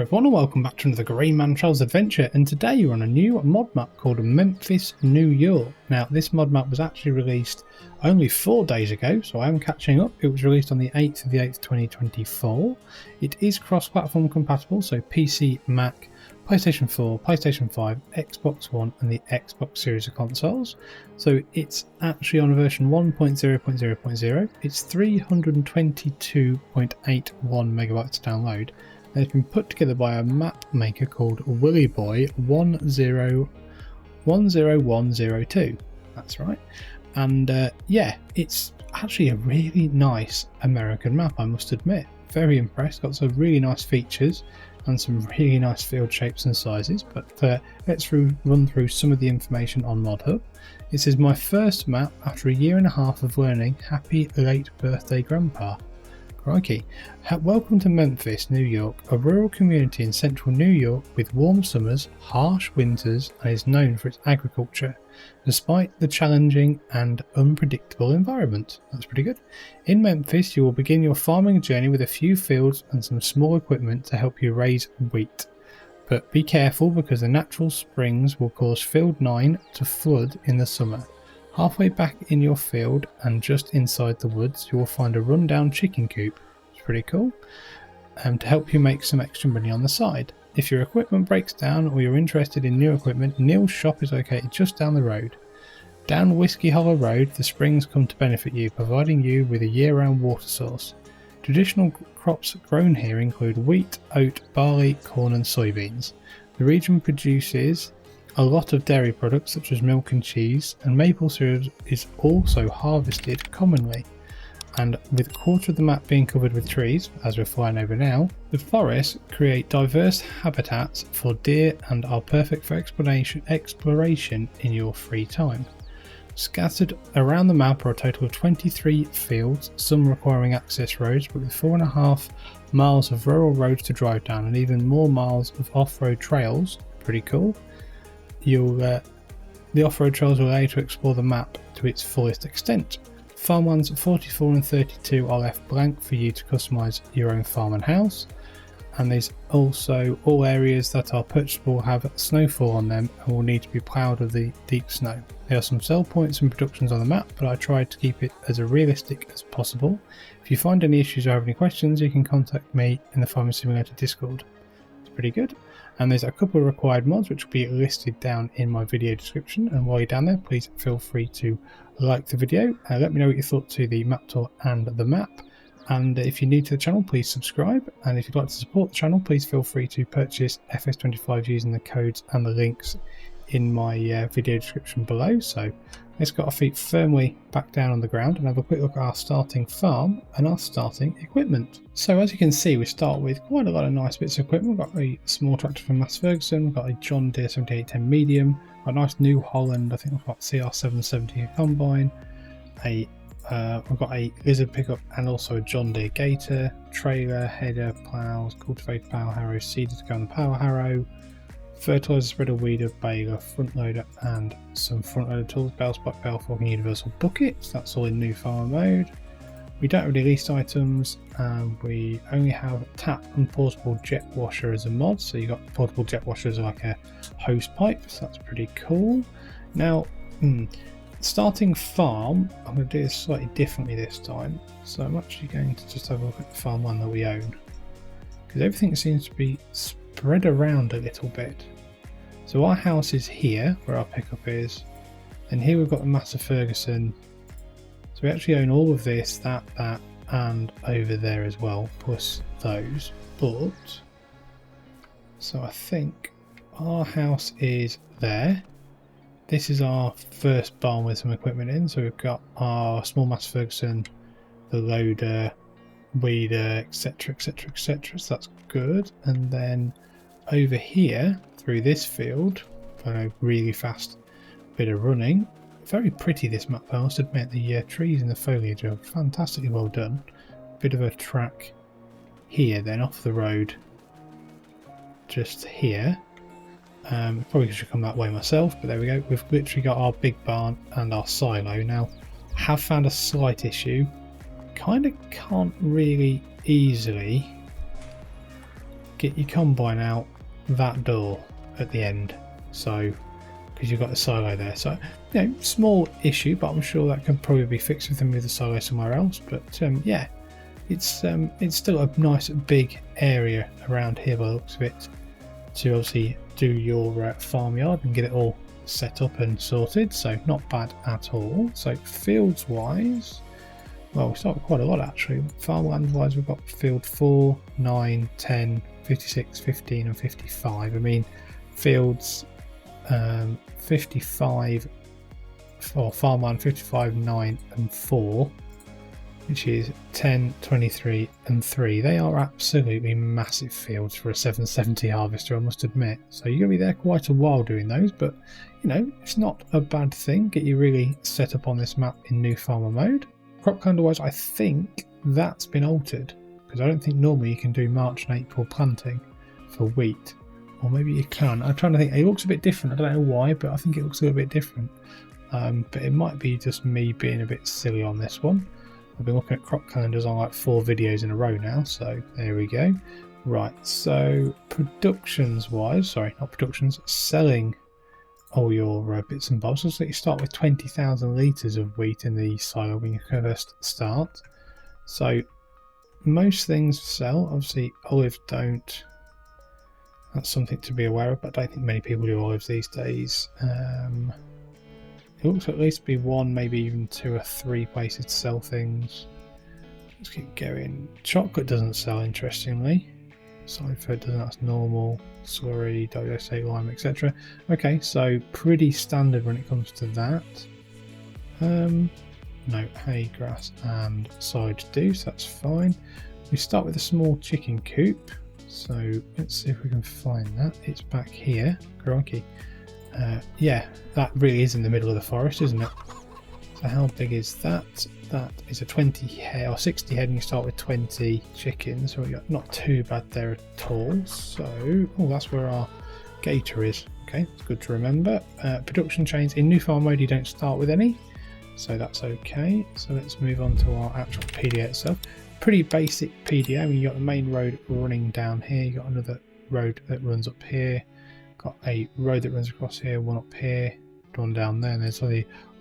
Hello everyone and welcome back to another Grainman Travels adventure, and today you're on a new mod map called Memphis New York. Now this mod map was actually released only 4 days ago, so I am catching up. It was released on the 8th of the 8th 2024. It is cross-platform compatible, so PC, Mac, PlayStation 4, PlayStation 5, Xbox One and the Xbox series of consoles. So it's actually on version 1.0.0.0. It's 322.81 megabytes to download. And it's been put together by a map maker called WillyBoy1010102. That's right. And yeah, it's actually a really nice American map, I must admit. Very impressed. Got some really nice features and some really nice field shapes and sizes. But let's run through some of the information on ModHub. It says, my first map after a year and a half of learning. Happy late birthday, Grandpa. Crikey. Welcome to Memphis, New York, a rural community in central New York with warm summers, harsh winters, and is known for its agriculture, despite the challenging and unpredictable environment. That's pretty good. In Memphis, you will begin your farming journey with a few fields and some small equipment to help you raise wheat. But be careful because the natural springs will cause Field 9 to flood in the summer. Halfway back in your field and just inside the woods, you will find a rundown chicken coop. It's pretty cool. To help you make some extra money on the side. If your equipment breaks down or you're interested in new equipment, Neil's shop is located just down the road. Down Whiskey Hollow Road, the springs come to benefit you, providing you with a year-round water source. Traditional crops grown here include wheat, oat, barley, corn and soybeans. The region produces a lot of dairy products such as milk and cheese, and maple syrup is also harvested commonly. And with a quarter of the map being covered with trees, as we're flying over now, the forests create diverse habitats for deer and are perfect for exploration in your free time. Scattered around the map are a total of 23 fields, some requiring access roads, but with 4.5 miles of rural roads to drive down and even more miles of off-road trails. Pretty cool. The off-road trails will allow you to explore the map to its fullest extent. Farmlands 44 and 32 are left blank for you to customise your own farm and house, and there's also all areas that are purchasable have snowfall on them and will need to be ploughed with the deep snow. There are some sell points and productions on the map, but I tried to keep it as realistic as possible. If you find any issues or have any questions, you can contact me in the Farming Simulator Discord. It's pretty good. And there's a couple of required mods which will be listed down in my video description, and while you're down there please feel free to like the video, let me know what you thought to the map tour and the map, and if you're new to the channel please subscribe, and if you'd like to support the channel please feel free to purchase FS25 using the codes and the links in my video description below. So let's get our feet firmly back down on the ground and have a quick look at our starting farm and our starting equipment. So as you can see, we start with quite a lot of nice bits of equipment. We've got a small tractor from Mass Ferguson, we've got a John Deere 7810 medium, a nice New Holland, I think we've got CR770 combine, we've got a Lizard pickup and also a John Deere Gator, trailer, header, ploughs, cultivator, power harrow, seeder to go on the power harrow, fertilizer spreader, weeder, baler, front loader and some front loader tools, bale spike, bale fork and universal buckets. That's all in new farmer mode. We don't have any leased items, and we only have tap and portable jet washer as a mod. So you've got portable jet washer as like a hose pipe, so that's pretty cool. Now starting farm, I'm going to do this slightly differently this time. So I'm actually going to just have a look at the farmland that we own, because everything seems to be spread around a little bit. So our house is here where our pickup is, and here we've got the Massey Ferguson. So we actually own all of this, that and over there as well, plus those. But so I think our house is there. This is our first barn with some equipment in, so we've got our small Massey Ferguson, the loader, weeder, etc, etc, etc, so that's good. And then over here through this field, for a really fast bit of running. Very pretty this map, I must admit. The trees and the foliage are fantastically well done. Bit of a track here then off the road just here. Probably should come that way myself, but there we go. We've literally got our big barn and our silo. Now I have found a slight issue. Kind of can't really easily get your combine out that door at the end, so because you've got the silo there. So small issue, but I'm sure that can probably be fixed with them with the silo somewhere else. But yeah, it's still a nice big area around here by the looks of it to obviously do your farmyard and get it all set up and sorted, so not bad at all. So fields wise, well, we start with quite a lot actually. Farmland wise, we've got field 4, 9, 10, 56, 15 and 55. I mean, fields 55 for farmland, 55, 9 and 4, which is 10, 23 and 3. They are absolutely massive fields for a 770 harvester, I must admit. So you're going to be there quite a while doing those, but it's not a bad thing. Get you really set up on this map in new farmer mode. Crop calendar wise, I think that's been altered, because I don't think normally you can do March and April planting for wheat, or maybe you can. I'm trying to think. It looks a bit different. I don't know why, but I think it looks a little bit different. But it might be just me being a bit silly on this one. I've been looking at crop calendars on like 4 videos in a row now, so there we go. Right, so productions wise, sorry, not productions, selling all your bits and bobs. So you start with 20,000 litres of wheat in the silo when you first start. So most things sell, obviously olives don't. That's something to be aware of, but I don't think many people do olives these days. It looks at least be 1, maybe even 2 or 3 places to sell things. Let's keep going. Chocolate doesn't sell, interestingly. Solid food doesn't, that's normal. Slurry, WSA, lime, etc. Okay, so pretty standard when it comes to that. No, hay, grass and side do, so that's fine. We start with a small chicken coop. So let's see if we can find that. It's back here. Crikey. Yeah, that really is in the middle of the forest, isn't it? So how big is that? That is a 20 head or 60 head, and you start with 20 chickens, so we've got not too bad there at all. So, oh, that's where our gator is. Okay, it's good to remember. Production chains in new farm mode, you don't start with any, so that's okay. So let's move on to our actual PDA itself. Pretty basic PDA. I mean, you got the main road running down here, you got another road that runs up here. Got a road that runs across here, one up here, one down there, and there's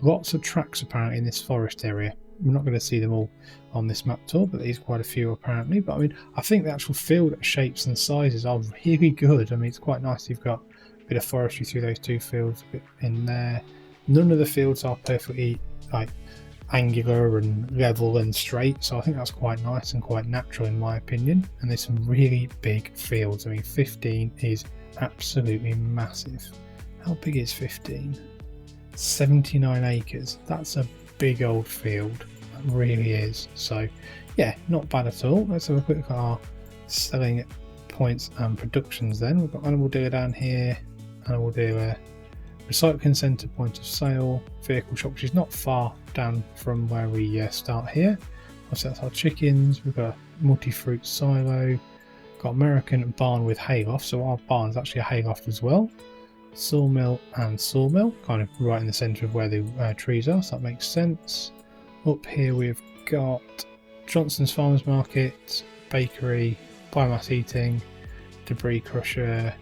lots of tracks apparently in this forest area. We're not going to see them all on this map tour, but there's quite a few apparently. But I mean, I think the actual field shapes and sizes are really good. I mean, it's quite nice. You've got a bit of forestry through those 2 fields, a bit in there. None of the fields are perfectly like angular and level and straight, so I think that's quite nice and quite natural in my opinion. And there's some really big fields. I mean, 15 is absolutely massive. How big is 15? 79 acres. That's a big old field. That really is. So yeah, not bad at all. Let's have a quick look at our selling points and productions then. We've got animal dealer down here, animal dealer, recycling centre, point of sale, vehicle shop, which is not far down from where we start here. So that's our chickens. We've got a multi-fruit silo, got American barn with hayloft, so our barn's actually a hayloft as well. Sawmill and sawmill, kind of right in the centre of where the trees are, so that makes sense. Up here we've got Johnson's Farmers Market, bakery, biomass heating, debris crusher,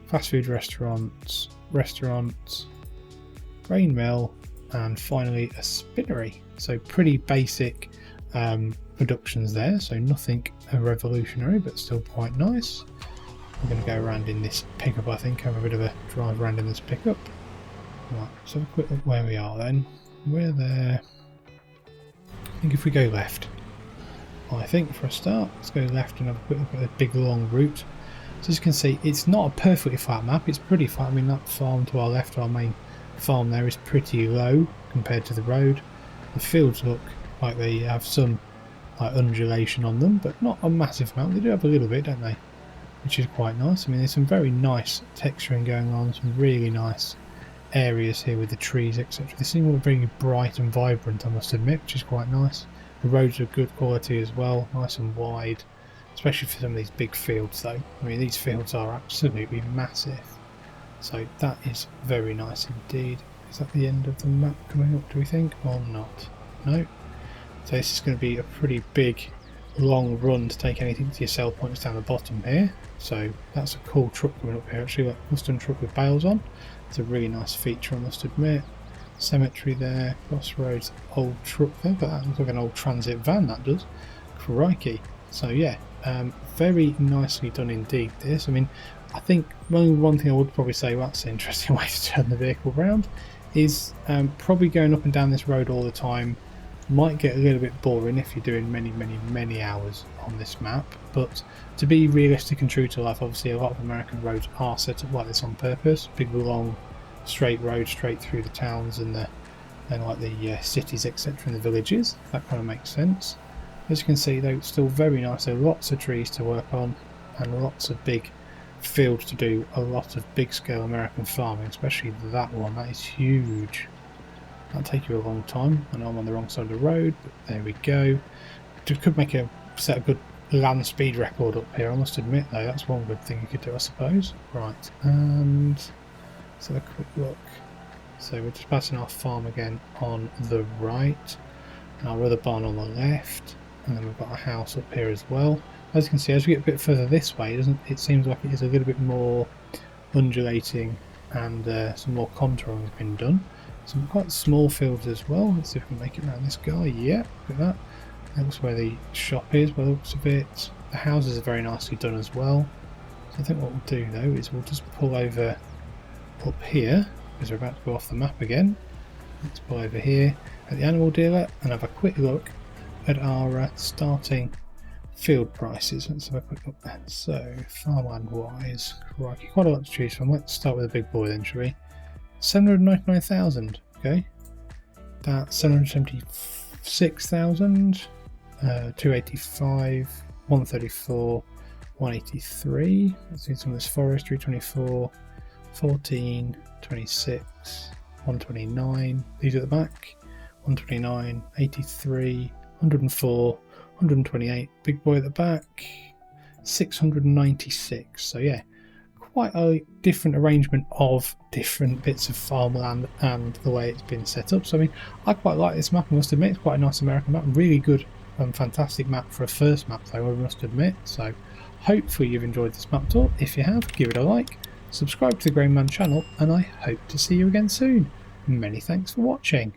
fast food restaurants, grain mill, and finally a spinnery. So pretty basic productions there, so nothing revolutionary, but still quite nice. I'm going to go around in this pickup, I think, have a bit of a drive around in this pickup. Right, so have a quick look where we are then. We're there. I think if we go left, I think for a start, let's go left and have a quick look at the big long route. So as you can see, it's not a perfectly flat map, it's pretty flat. I mean, that farm to our left, our main farm there, is pretty low compared to the road. The fields look like they have some like undulation on them, but not a massive amount. They do have a little bit, don't they? Which is quite nice. I mean, there's some very nice texturing going on, some really nice areas here with the trees, etc. They seem all very bright and vibrant, I must admit, which is quite nice. The roads are good quality as well, nice and wide, especially for some of these big fields though. I mean, these fields are absolutely massive, so that is very nice indeed. Is that the end of the map coming up, do we think, or not? No. So this is going to be a pretty big long run to take anything to your sell points down the bottom here. So that's a cool truck coming up here actually, like Mustang truck with bales on. It's a really nice feature, I must admit. Cemetery there, crossroads, old truck there, but that looks like an old transit van, that does. Crikey. So yeah, very nicely done indeed this. I mean, I think one thing I would probably say, well, that's an interesting way to turn the vehicle around, is probably going up and down this road all the time might get a little bit boring if you're doing many hours on this map. But to be realistic and true to life, obviously a lot of American roads are set up like this on purpose. Big long straight road straight through the towns and like the cities, etc., and the villages. That kind of makes sense. As you can see though, it's still very nice. There are lots of trees to work on and lots of big fields to do. A lot of big scale American farming, especially that one. That is huge. That'll take you a long time. I know I'm on the wrong side of the road, but there we go. Could set a good land speed record up here, I must admit though. That's one good thing you could do, I suppose. Right, and let's have a quick look. So we're just passing our farm again on the right, and our other barn on the left, and then we've got a house up here as well. As you can see, as we get a bit further this way, it seems like it is a little bit more undulating and some more contouring has been done. Some quite small fields as well. Let's see if we can make it around this guy. Yeah, look at that. That's where the shop is, by the looks of it. The houses are very nicely done as well. So I think what we'll do though is we'll just pull over up here, because we're about to go off the map again. Let's pull over here at the animal dealer and have a quick look at our starting field prices. Let's have a quick look then. So farmland wise, crikey, quite a lot to choose from. Let's start with a big boy then, shall we? 799,000, okay. That's 776,000, 285, 134, 183. Let's see some of this forestry, 24, 14, 26, 129. These at the back, 129, 83, 104, 128. Big boy at the back, 696. So yeah, quite a different arrangement of different bits of farmland and the way it's been set up. So I mean, I quite like this map, I must admit. It's quite a nice American map, really good and fantastic map for a first map though, I must admit. So hopefully you've enjoyed this map tour. If you have, give it a like, subscribe to the Grainman channel, and I hope to see you again soon. Many thanks for watching.